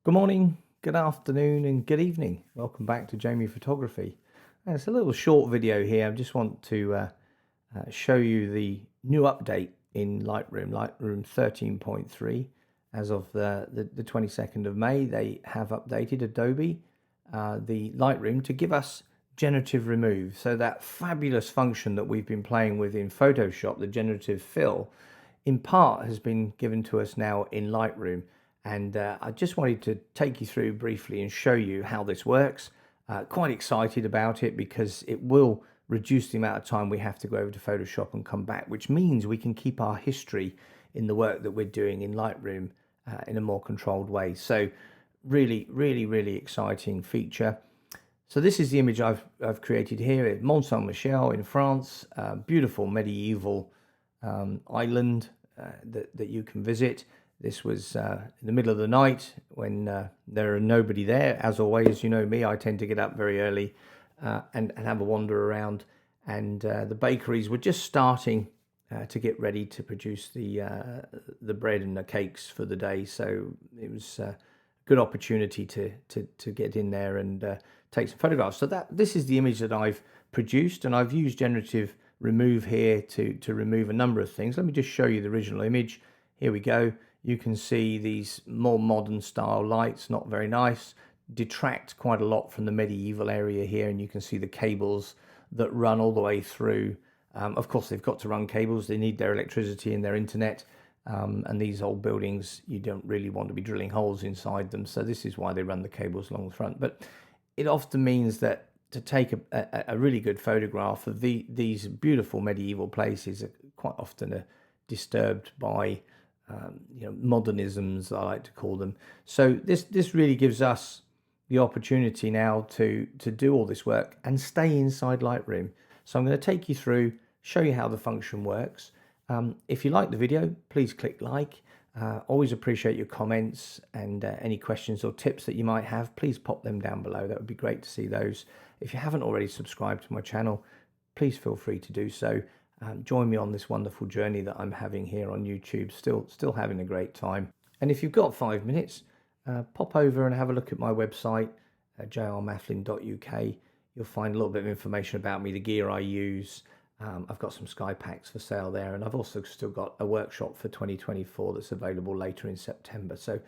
Good morning, good afternoon, and good evening. Welcome back to Jamie Photography. It's a little short video here. I just want to show you the new update in Lightroom 13.3. As of the 22nd of May, they have updated Adobe, the Lightroom, to give us Generative Remove. So that fabulous function that we've been playing with in Photoshop, the Generative Fill, in part has been given to us now in Lightroom. And I just wanted to take you through briefly and show you how this works. Quite excited about it because it will reduce the amount of time we have to go over to Photoshop and come back, which means we can keep our history in the work that we're doing in Lightroom in a more controlled way. So really exciting feature. So this is the image I've created here at Mont Saint-Michel in France, beautiful medieval island that you can visit. This was in the middle of the night when there are nobody there. As always, you know me, I tend to get up very early and have a wander around. And the bakeries were just starting to get ready to produce the bread and the cakes for the day. So it was a good opportunity to get in there and take some photographs. So this is the image that I've produced, and I've used Generative Remove here to remove a number of things. Let me just show you the original image. Here we go. You can see these more modern style lights, not very nice, detract quite a lot from the medieval area here, and you can see the cables that run all the way through. Of course, they've got to run cables. They need their electricity and their internet, and these old buildings, you don't really want to be drilling holes inside them, so this is why they run the cables along the front. But it often means that to take a really good photograph of these beautiful medieval places are quite often disturbed by modernisms, I like to call them. So this really gives us the opportunity now to do all this work and stay inside Lightroom. So I'm going to take you through, show you how the function works. If you like the video, please click like. Always appreciate your comments, and any questions or tips that you might have, please pop them down below. That would be great to see those. If you haven't already subscribed to my channel, please feel free to do so. Join me on this wonderful journey that I'm having here on YouTube. Still having a great time. And if you've got 5 minutes, pop over and have a look at my website, jrmafflin.uk. You'll find a little bit of information about me, the gear I use. I've got some sky packs for sale there, and I've also still got a workshop for 2024 that's available later in September. So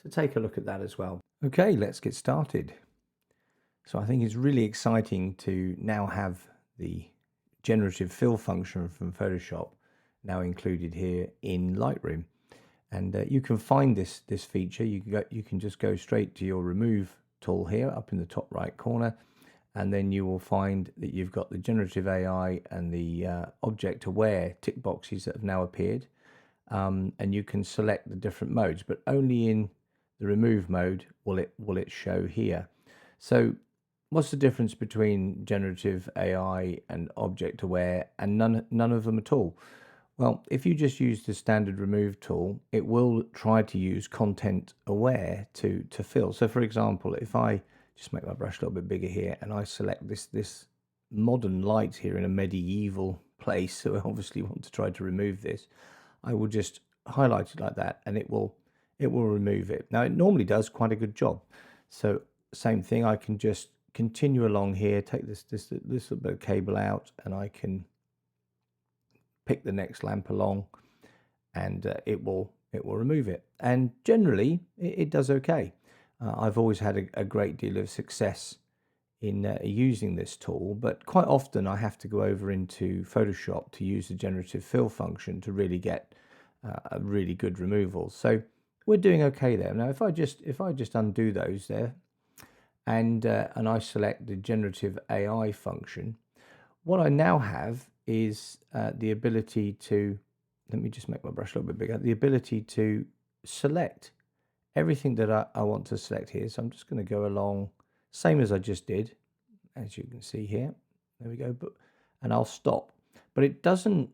take a look at that as well. Okay, let's get started. So I think it's really exciting to now have the Generative Fill function from Photoshop now included here in Lightroom, and you can find this feature. You can just go straight to your Remove tool here up in the top right corner, and then you will find that you've got the Generative AI and the Object Aware tick boxes that have now appeared, and you can select the different modes, but only in the Remove mode will it show here. So what's the difference between Generative AI and Object Aware and none of them at all? Well, if you just use the standard Remove tool, it will try to use Content Aware to fill. So for example, if I just make my brush a little bit bigger here and I select this modern light here in a medieval place, so I obviously want to try to remove this, I will just highlight it like that and it will remove it. Now it normally does quite a good job. So same thing, I can just continue along here, take this little bit of cable out, and I can pick the next lamp along, and it will remove it. And generally, it does okay. I've always had a great deal of success in using this tool, but quite often I have to go over into Photoshop to use the Generative Fill function to really get a really good removal. So we're doing okay there. Now, if I just undo those there, and I select the Generative AI function, what I now have is the ability to, let me just make my brush a little bit bigger, the ability to select everything that I want to select here. So I'm just going to go along, same as I just did, as you can see here. There we go, and I'll stop. But it doesn't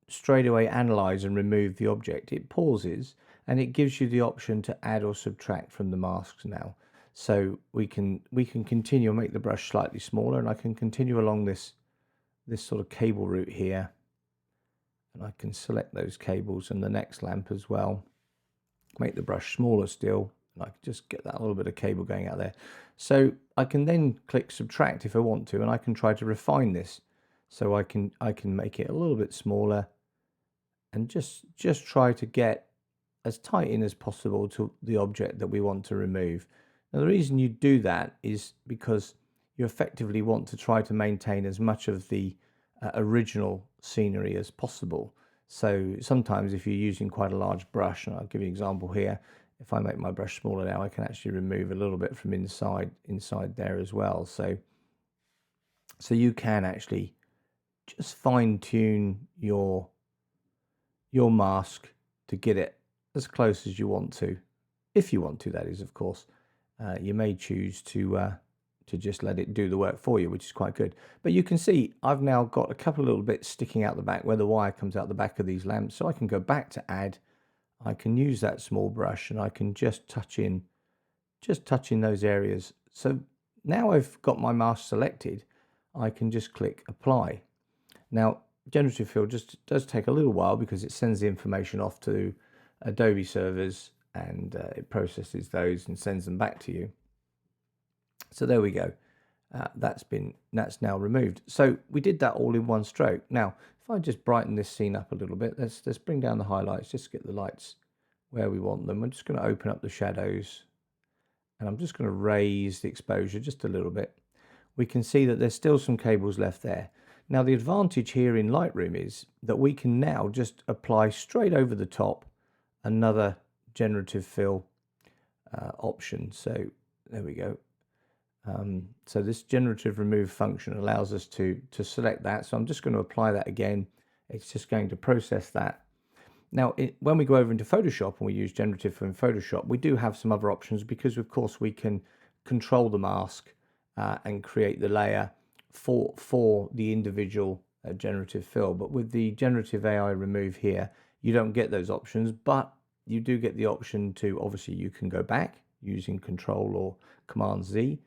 straight away analyze and remove the object. It pauses, and it gives you the option to add or subtract from the masks now. So we can continue and make the brush slightly smaller, and I can continue along this sort of cable route here, and I can select those cables and the next lamp as well, make the brush smaller still, And I can just get that little bit of cable going out there. So I can then click subtract if I want to, and I can try to refine this. So I can make it a little bit smaller and just try to get as tight in as possible to the object that we want to remove. Now the reason you do that is because you effectively want to try to maintain as much of the original scenery as possible. So sometimes if you're using quite a large brush, and I'll give you an example here, if I make my brush smaller now, I can actually remove a little bit from inside there as well. So you can actually just fine tune your mask to get it as close as you want to, if you want to, that is, of course. You may choose to just let it do the work for you, which is quite good. But you can see I've now got a couple of little bits sticking out the back where the wire comes out the back of these lamps. So I can go back to add. I can use that small brush and I can just touch in those areas. So now I've got my mask selected, I can just click apply. Now Generative Fill just does take a little while because it sends the information off to Adobe servers and it processes those and sends them back to you. So there we go. That's now removed. So we did that all in one stroke. Now, if I just brighten this scene up a little bit, let's bring down the highlights, just get the lights where we want them. I'm just going to open up the shadows and I'm just going to raise the exposure just a little bit. We can see that there's still some cables left there. Now the advantage here in Lightroom is that we can now just apply straight over the top another Generative Fill option. So there we go. So this Generative Remove function allows us to select that. So I'm just going to apply that again. It's just going to process that. Now, when we go over into Photoshop and we use Generative Fill in Photoshop, we do have some other options because, of course, we can control the mask and create the layer for the individual Generative Fill. But with the Generative AI Remove here, you don't get those options, but you do get the option to, obviously, you can go back using Control or Command Z.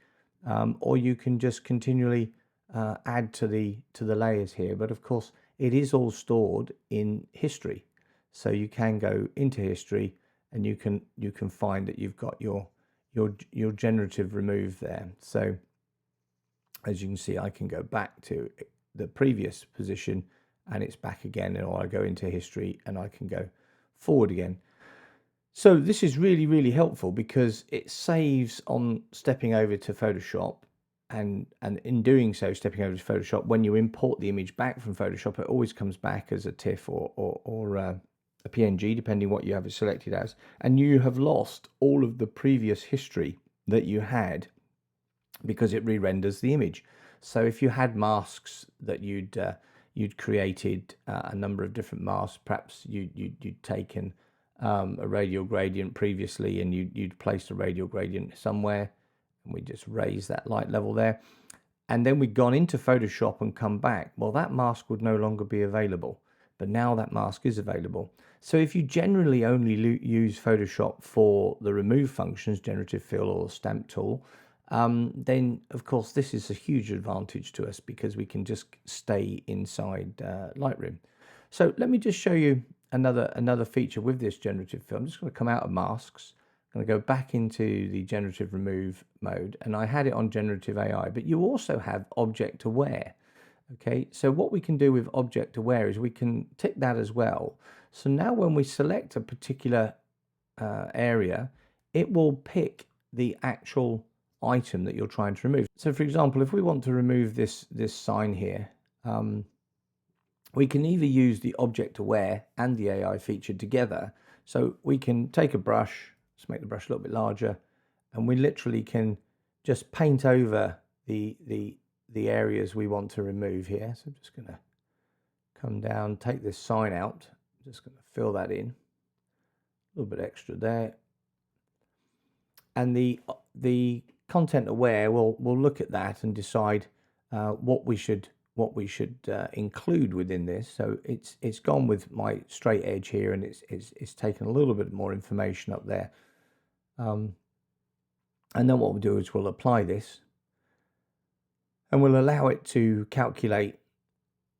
Or you can just continually add to the layers here. But of course, it is all stored in history, so you can go into history and you can find that you've got your Generative Remove there. So as you can see, I can go back to the previous position and it's back again, or I go into history and I can go forward again. So this is really, really helpful because it saves on stepping over to Photoshop, and in doing so, stepping over to Photoshop, when you import the image back from Photoshop, it always comes back as a TIFF or a PNG, depending what you have it selected as, and you have lost all of the previous history that you had because it re-renders the image. So if you had masks that you'd created a number of different masks, perhaps you'd taken a radial gradient previously and you'd placed a radial gradient somewhere, and we just raise that light level there, and then we'd gone into Photoshop and come back, well, that mask would no longer be available, but now that mask is available. So if you generally only use Photoshop for the remove functions, Generative Fill or Stamp Tool, then of course this is a huge advantage to us because we can just stay inside Lightroom. So let me just show you another feature with this Generative Fill. I'm just going to come out of masks. I'm going to go back into the Generative Remove mode, and I had it on Generative AI, but you also have Object Aware. Okay, so what we can do with Object Aware is we can tick that as well. So now when we select a particular area, it will pick the actual item that you're trying to remove. So for example, if we want to remove this sign here, we can either use the Object Aware and the AI feature together. So we can take a brush, let's make the brush a little bit larger, and we literally can just paint over the areas we want to remove here. So I'm just going to come down, take this sign out. I'm just going to fill that in. A little bit extra there. And the Content Aware will look at that and decide what we should include within this. So it's gone with my straight edge here, and it's taken a little bit more information up there. And then what we'll do is we'll apply this, and we'll allow it to calculate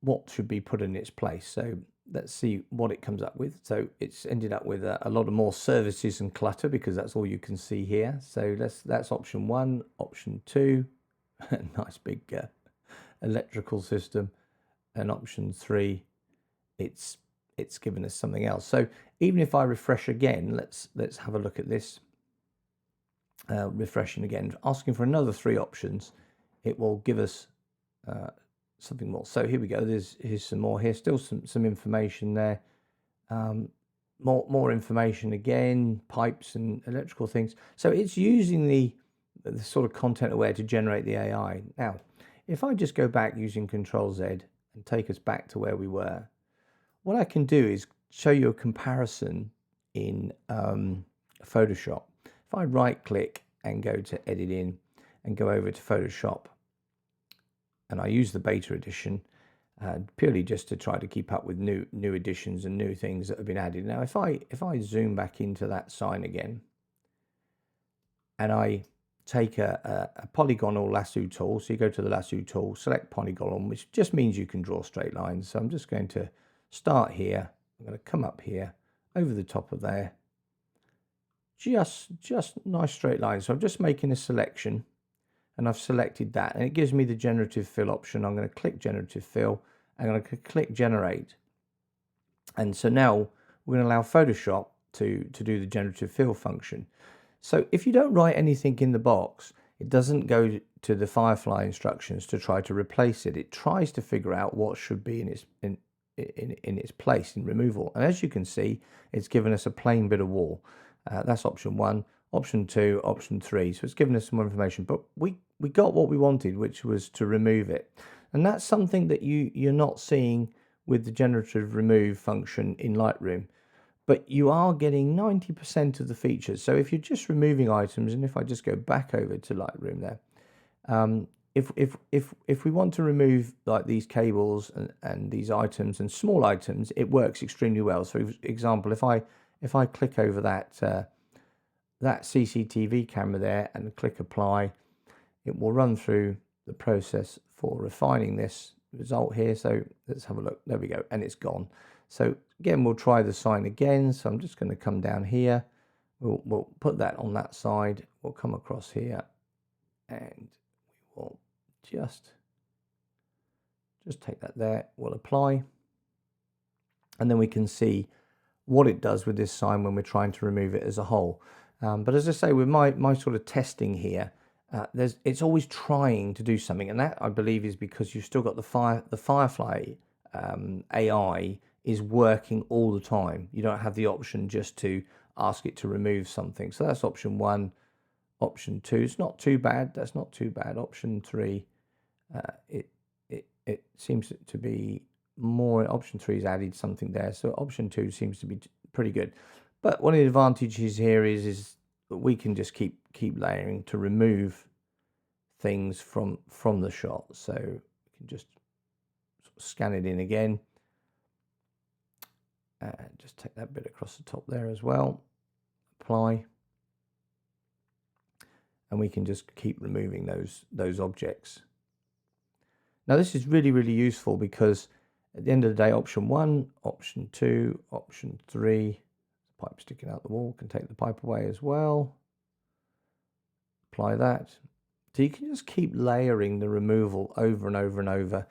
what should be put in its place. So let's see what it comes up with. So it's ended up with a lot of more services and clutter, because that's all you can see here. So that's option 1. Option 2, nice big electrical system, and option 3, it's given us something else. So even if I refresh again, let's have a look at this. Refreshing again, asking for another 3 options, it will give us something more. So here we go. Here's some more here. Still some information there. More information again, pipes and electrical things. So it's using the sort of content aware to generate the AI. Now, if I just go back using Control Z and take us back to where we were, what I can do is show you a comparison in Photoshop. If I right click and go to editing and go over to Photoshop, and I use the beta edition purely just to try to keep up with new additions and new things that have been added. Now if I zoom back into that sign again, and I take a polygonal lasso tool, so you go to the lasso tool, select polygonal, which just means you can draw straight lines. So I'm just going to start here, I'm going to come up here over the top of there, just nice straight lines. So I'm just making a selection, and I've selected that, and it gives me the generative fill option. I'm going to click generative fill, I'm going to click generate, and so now we're going to allow Photoshop to do the generative fill function. So if you don't write anything in the box, it doesn't go to the Firefly instructions to try to replace it. It tries to figure out what should be in its place in removal, and as you can see, it's given us a plain bit of wall. That's option 1. Option 2, option 3. So it's given us some more information, but we got what we wanted, which was to remove it. And that's something that you're not seeing with the generative remove function in Lightroom, but you are getting 90% of the features. So if you're just removing items, and if I just go back over to Lightroom there, if we want to remove like these cables and these items and small items, it works extremely well. So for example, if I click over that CCTV camera there and click apply, it will run through the process for refining this result here. So let's have a look. There we go, and it's gone. So again, we'll try the sign again. So I'm just going to come down here. We'll put that on that side. We'll come across here, and we will just take that there. We'll apply, and then we can see what it does with this sign when we're trying to remove it as a whole. But as I say, with my sort of testing here, it's always trying to do something, and that I believe is because you've still got the Firefly AI is working all the time. You don't have the option just to ask it to remove something. So that's option 1. Option 2, it's not too bad. That's not too bad. Option 3, it seems to be more. Option 3 has added something there. So option 2 seems to be pretty good. But one of the advantages here is that we can just keep layering to remove things from the shot. So we can just scan it in again, and just take that bit across the top there as well. Apply, and we can just keep removing those objects. Now this is really useful, because at the end of the day, option 1, option 2, option 3, pipe sticking out the wall, can take the pipe away as well. Apply that. So you can just keep layering the removal over and over and over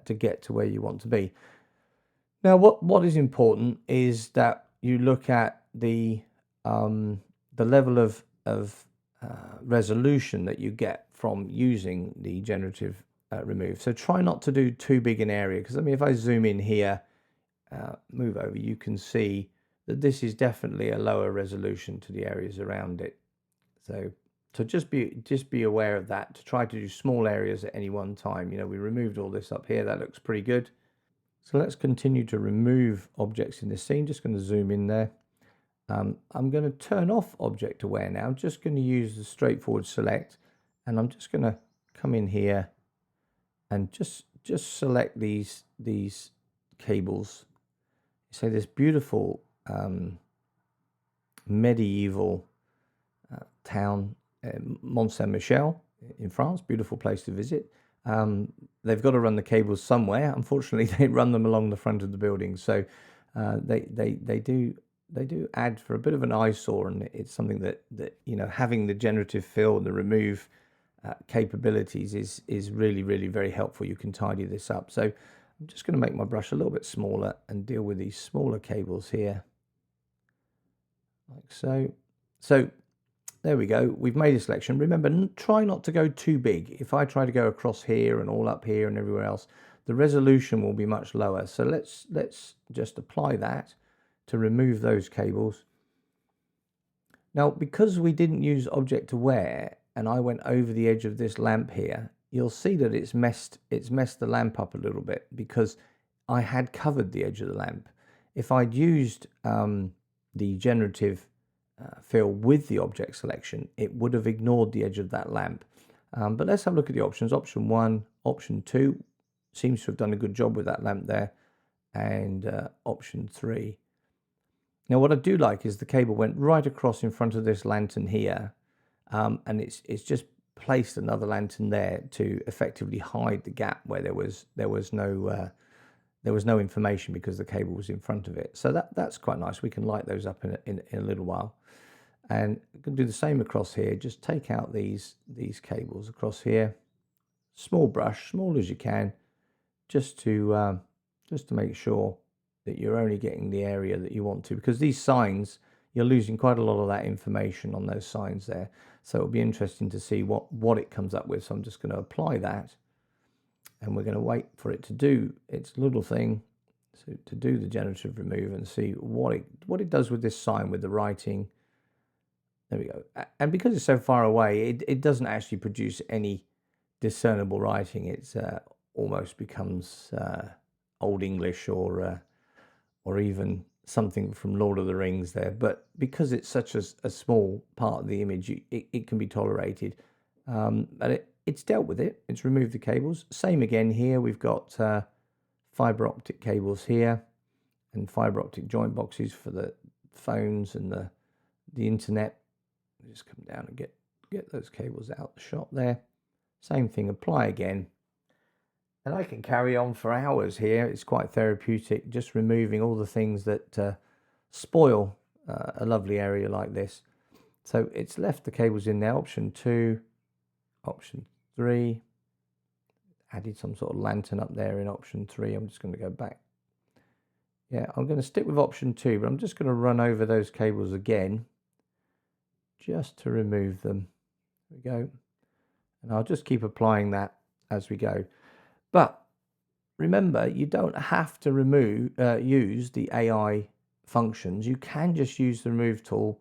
to get to where you want to be. Now what is important is that you look at the level of resolution that you get from using the generative remove. So try not to do too big an area, because I mean, if I zoom in here, move over, you can see that this is definitely a lower resolution to the areas around it. So just be aware of that, to try to do small areas at any one time. You know, we removed all this up here. That looks pretty good. So let's continue to remove objects in this scene. Just going to zoom in there. I'm going to turn off object aware now. I'm just going to use the straightforward select, and I'm just going to come in here and just select these cables. So this beautiful medieval town, Mont Saint Michel in France, beautiful place to visit. they've got to run the cables somewhere. Unfortunately, they run them along the front of the building, so they do add for a bit of an eyesore, and it's something that you know, having the generative fill and the remove capabilities is really very helpful. You can tidy this up. So I'm just going to make my brush a little bit smaller and deal with these smaller cables here, like so. So there we go. We've made a selection. Remember, try not to go too big. If I try to go across here and all up here and everywhere else, the resolution will be much lower. So let's just apply that to remove those cables. Now, because we didn't use object aware and I went over the edge of this lamp here, you'll see that it's messed the lamp up a little bit because I had covered the edge of the lamp. If I'd used the generative fill with the object selection, it would have ignored the edge of that lamp. But let's have a look at the options. Option 1, option 2 seems to have done a good job with that lamp there, and option 3. Now what I do like is the cable went right across in front of this lantern here, and it's just placed another lantern there to effectively hide the gap where there was no information because the cable was in front of it. So that's quite nice. We can light those up in a little while. And I'm going to do the same across here. Just take out these cables across here. Small brush, small as you can, just to make sure that you're only getting the area that you want to, because these signs, you're losing quite a lot of that information on those signs there. So it'll be interesting to see what it comes up with. So I'm just going to apply that, and we're going to wait for it to do its little thing, so to do the generative remove and see what it does with this sign, with the writing. There we go. And because it's so far away, it doesn't actually produce any discernible writing. It's almost becomes Old English or even something from Lord of the Rings there. But because it's such a small part of the image, it can be tolerated. But it's dealt with it. It's removed the cables. Same again here. We've got fiber optic cables here and fiber optic joint boxes for the phones and the internet. Just come down and get those cables out the shot there. Same thing, apply again. And I can carry on for hours here. It's quite therapeutic, just removing all the things that spoil a lovely area like this. So it's left the cables in there. Option 2, option 3. Added some sort of lantern up there in option 3. I'm just going to go back. Yeah, I'm going to stick with option 2, but I'm just going to run over those cables again, just to remove them. There we go. And I'll just keep applying that as we go. But remember, you don't have to use the AI functions. You can just use the remove tool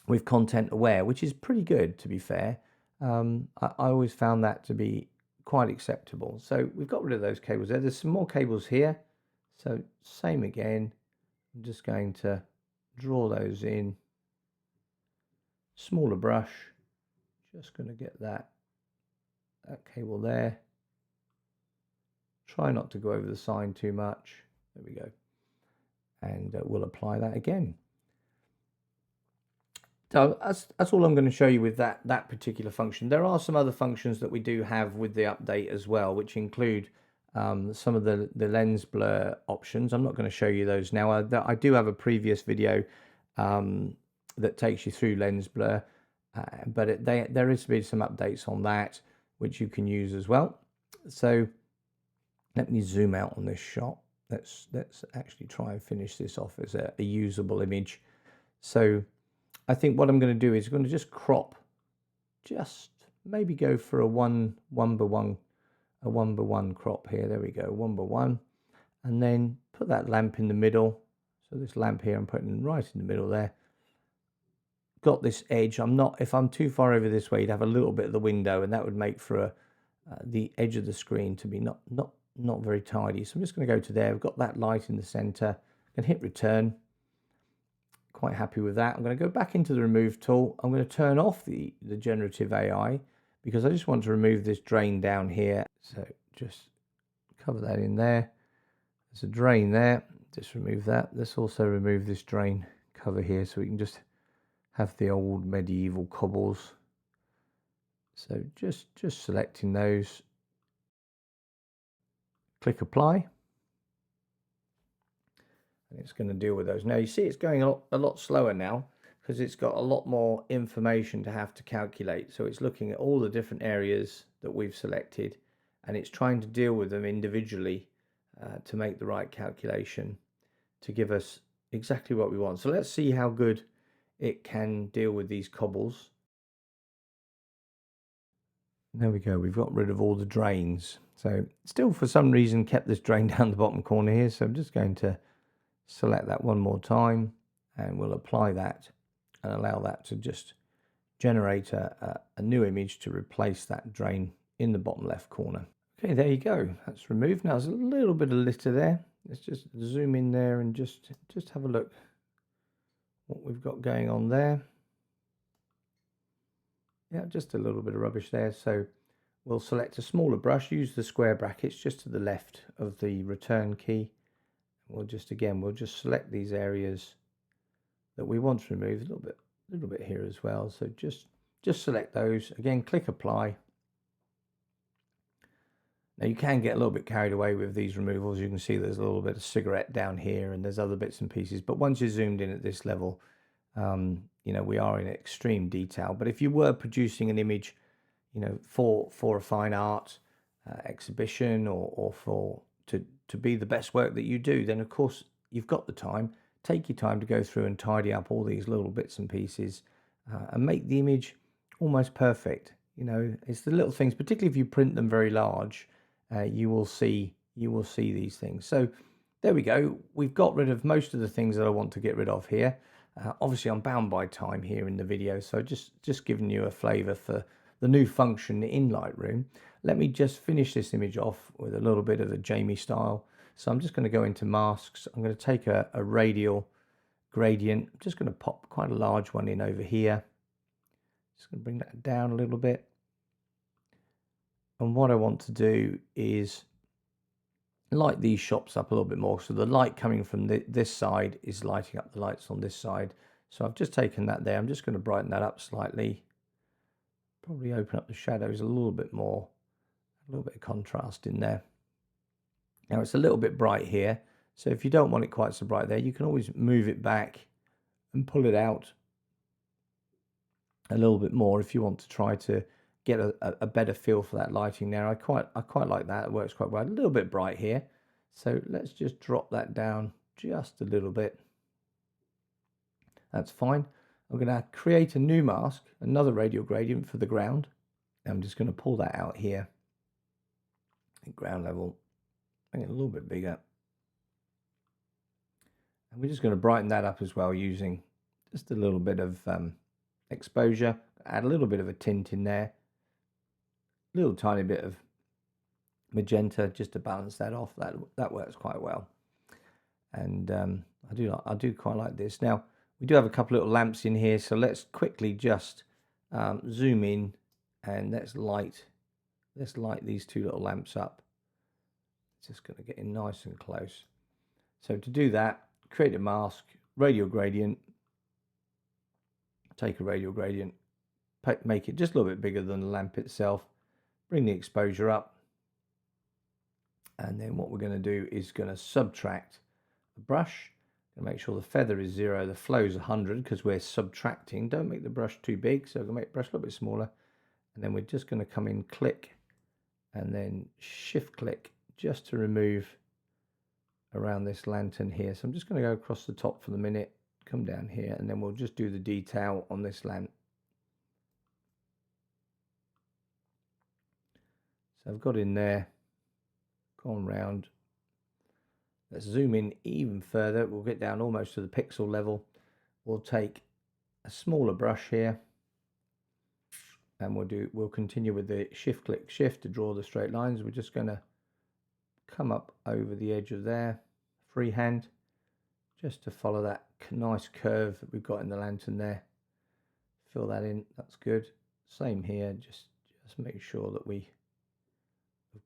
with content aware, which is pretty good, to be fair. I always found that to be quite acceptable. So we've got rid of those cables there. There's some more cables here. So same again. I'm just going to draw those in. Smaller brush. Just going to get that cable there. Try not to go over the sign too much. There we go. And we'll apply that again. So that's all I'm going to show you with that particular function. There are some other functions that we do have with the update as well, which include some of the lens blur options. I'm not going to show you those now. I do have a previous video that takes you through lens blur, but there is to be some updates on that which you can use as well. So let me zoom out on this shot. Let's actually try and finish this off as a usable image. So I think what I'm going to do is I'm going to just crop, just maybe go for a one by one crop here. There we go, 1:1, and then put that lamp in the middle. So this lamp here I'm putting right in the middle there. Got this edge. If I'm too far over this way, you'd have a little bit of the window, and that would make for the edge of the screen to be not very tidy. So I'm just going to go to there. I've got that light in the center. I can hit return. Quite happy with that. I'm going to go back into the remove tool. I'm going to turn off the generative AI because I just want to remove this drain down here. So just cover that in there. There's a drain there. Just remove that. Let's also remove this drain cover here so we can just have the old medieval cobbles So just selecting those, click apply, and it's going to deal with those. Now you see it's going a lot slower now because it's got a lot more information to have to calculate. So it's looking at all the different areas that we've selected, and it's trying to deal with them individually to make the right calculation to give us exactly what we want. So let's see how good it can deal with these cobbles. There we go, we've got rid of all the drains. So still for some reason kept this drain down the bottom corner here. So I'm just going to select that one more time and we'll apply that and allow that to just generate a new image to replace that drain in the bottom left corner. Okay, there you go, that's removed. Now there's a little bit of litter there. Let's just zoom in there and just have a look what we've got going on there. Yeah, just a little bit of rubbish there. So we'll select a smaller brush, use the square brackets just to the left of the return key. We'll just select these areas that we want to remove, a little bit here as well. So just select those. Again, click apply. Now you can get a little bit carried away with these removals. You can see there's a little bit of cigarette down here and there's other bits and pieces. But once you're zoomed in at this level, you know, we are in extreme detail. But if you were producing an image, you know, for a fine art exhibition or to be the best work that you do, then of course you've got the time. Take your time to go through and tidy up all these little bits and pieces and make the image almost perfect. You know, it's the little things, particularly if you print them very large, you will see these things. So there we go. We've got rid of most of the things that I want to get rid of here. Obviously I'm bound by time here in the video, so just giving you a flavor for the new function in Lightroom. Let me just finish this image off with a little bit of a Jamie style. So I'm just going to go into masks. I'm going to take a radial gradient. I'm just going to pop quite a large one in over here. Just going to bring that down a little bit. And what I want to do is light these shops up a little bit more. So the light coming from this side is lighting up the lights on this side. So I've just taken that there. I'm just going to brighten that up slightly. Probably open up the shadows a little bit more. A little bit of contrast in there. Now it's a little bit bright here. So if you don't want it quite so bright there, you can always move it back and pull it out a little bit more if you want to try to get a better feel for that lighting there. I quite like that. It works quite well. A little bit bright here. So let's just drop that down just a little bit. That's fine. I'm going to create a new mask, another radial gradient for the ground. I'm just going to pull that out here at ground level, make it a little bit bigger. And we're just going to brighten that up as well using just a little bit of exposure, add a little bit of a tint in there. Little tiny bit of magenta just to balance that off. That works quite well, and I do quite like this. Now we do have a couple little lamps in here, so let's quickly just zoom in and let's light these two little lamps up. Just going to get in nice and close. So to do that, create a mask, radial gradient, take a radial gradient, make it just a little bit bigger than the lamp itself. Bring the exposure up, and then what we're going to do is going to subtract the brush. Going to make sure the feather is 0, the flow is 100 because we're subtracting. Don't make the brush too big, so I'm going to make the brush a little bit smaller, and then we're just going to come in, click, and then shift click just to remove around this lantern here. So I'm just going to go across the top for the minute, come down here, and then we'll just do the detail on this lamp. So I've got in there, gone round. Let's zoom in even further. We'll get down almost to the pixel level. We'll take a smaller brush here, and we'll continue with the shift click shift to draw the straight lines. We're just going to come up over the edge of there, freehand, just to follow that nice curve that we've got in the lantern there. Fill that in. That's good. Same here. Just make sure that we've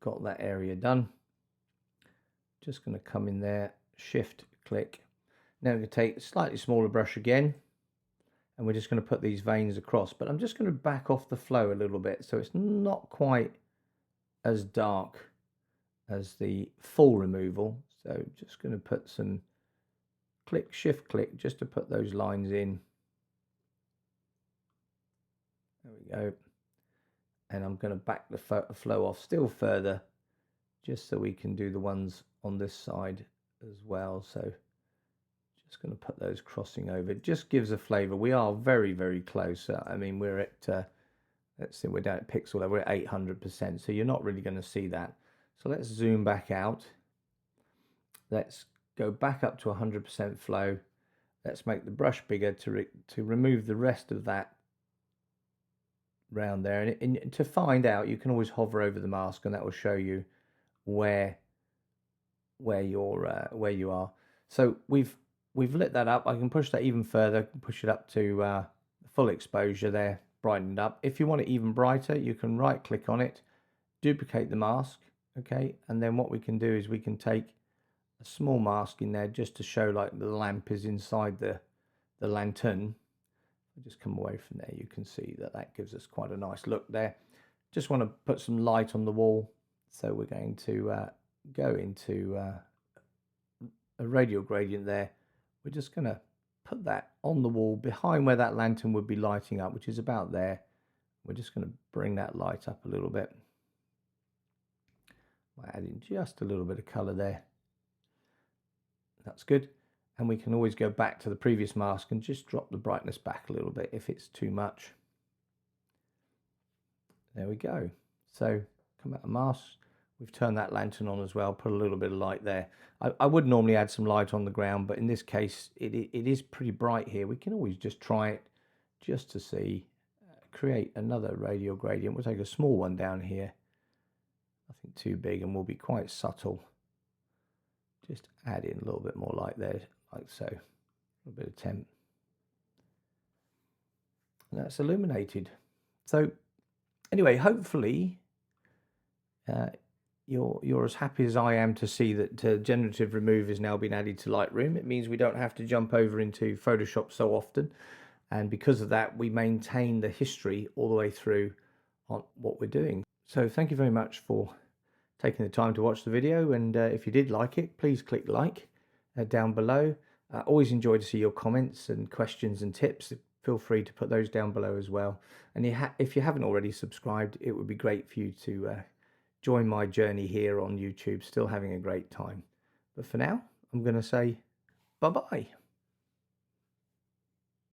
got that area done. Just going to come in there, shift click. Now I'm going to take a slightly smaller brush again, and we're just going to put these veins across, but I'm just going to back off the flow a little bit so it's not quite as dark as the full removal. So just going to put some shift click just to put those lines in. There we go. And I'm going to back the flow off still further just so we can do the ones on this side as well. So just going to put those crossing over. It just gives a flavor. We are very, very close. I mean, we're at, let's see, we're down at pixel level, we're at 800%. So you're not really going to see that. So let's zoom back out. Let's go back up to 100% flow. Let's make the brush bigger to remove the rest of that round there. And to find out, you can always hover over the mask, and that will show you where you are. So we've lit that up. I can push that even further, push it up to full exposure there, brightened up. If you want it even brighter, you can right click on it, duplicate the mask, okay, and then what we can do is we can take a small mask in there just to show like the lamp is inside the lantern. I'll just come away from there. You can see that gives us quite a nice look there. Just want to put some light on the wall, so we're going to go into a radial gradient there. We're just going to put that on the wall behind where that lantern would be lighting up, which is about there. We're just going to bring that light up a little bit. I'll add in just a little bit of color there. That's good. And we can always go back to the previous mask and just drop the brightness back a little bit if it's too much. There we go. So come out of mask. We've turned that lantern on as well, put a little bit of light there. I would normally add some light on the ground, but in this case, it is pretty bright here. We can always just try it just to see. Create another radial gradient. We'll take a small one down here. Nothing too big, and we'll be quite subtle. Just add in a little bit more light there, like so. A little bit of temp. And that's illuminated. So anyway, hopefully you're as happy as I am to see that Generative Remove is now been added to Lightroom. It means we don't have to jump over into Photoshop so often, and because of that we maintain the history all the way through on what we're doing. So thank you very much for taking the time to watch the video, and if you did like it, please click like down below. Always enjoy to see your comments and questions and tips. Feel free to put those down below as well. And if you haven't already subscribed, it would be great for you to join my journey here on YouTube. Still having a great time. But for now, I'm going to say bye-bye.